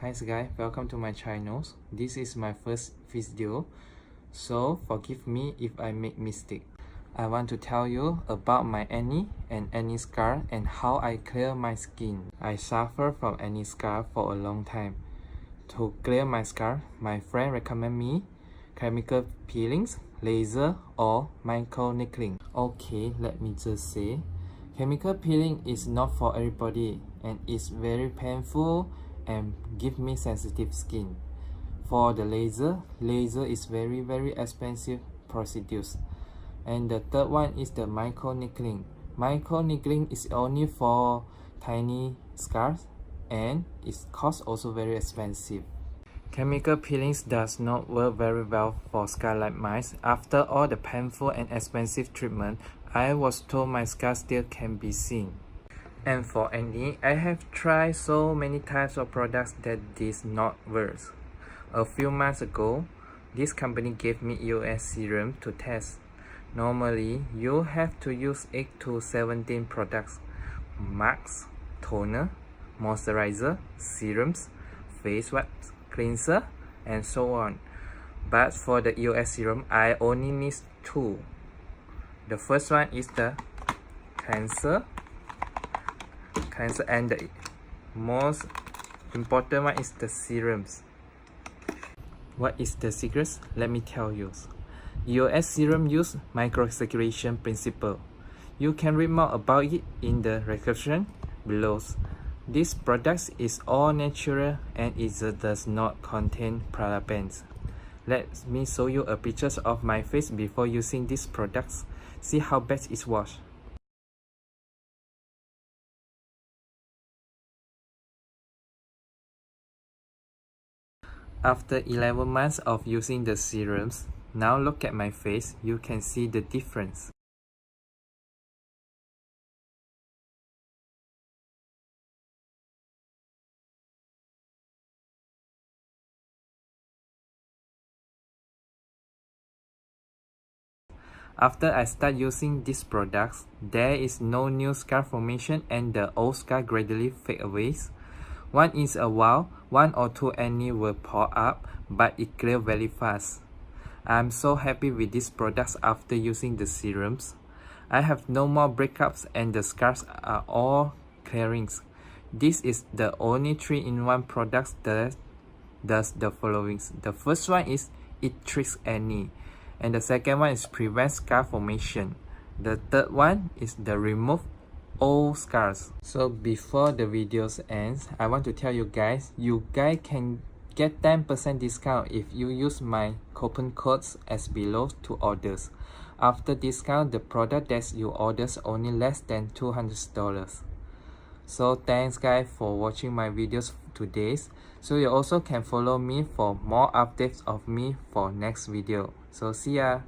Hi guys, welcome to my channel. This is my first video, so forgive me if I make mistake. I want to tell you about my acne and acne scar and how I clear my skin. I suffer from acne scar for a long time. To clear my scar, my friend recommend me chemical peelings, laser or microneedling. Okay, let me just say, chemical peeling is not for everybody and it's very painful and give me sensitive skin. For the laser is very expensive procedures. And the third one is the microneedling. Microneedling is only for tiny scars and its cost also very expensive. Chemical peelings does not work very well for scar like mine. After all the painful and expensive treatment, I was told my scar still can be seen. And for acne, I have tried so many types of products that this not works. A few months ago, this company gave me EOS Serum to test. Normally, you have to use 8 to 17 products: masks, toner, moisturizer, serums, face wipes, cleanser, and so on. But for the EOS Serum, I only need 2. The first one is the cleanser, and the most important one is the serums. What is the secret? Let me tell you. EOS Serum use microcirculation principle. You can read more about it in the description below. This product is all natural and it does not contain parabens. Let me show you a picture of my face before using these products. See how bad it was. After 11 months of using the serums, now look at my face, you can see the difference. After I start using these products, there is no new scar formation and the old scar gradually fade away. Once in a while, 1 or 2 acne will pop up, but it clears very fast. I'm so happy with these products after using the serums. I have no more breakouts and the scars are all clearing. This is the only 3-in-1 product that does the following. The first one is it treats acne, and the second one is prevent scar formation. The third one is the remove all scars. So before the videos ends, I want to tell you guys can get 10% discount if you use my coupon codes as below to orders. After discount, the product that you orders only less than $200. So thanks guys for watching my videos today. So you also can follow me for more updates of me for next video. So see ya.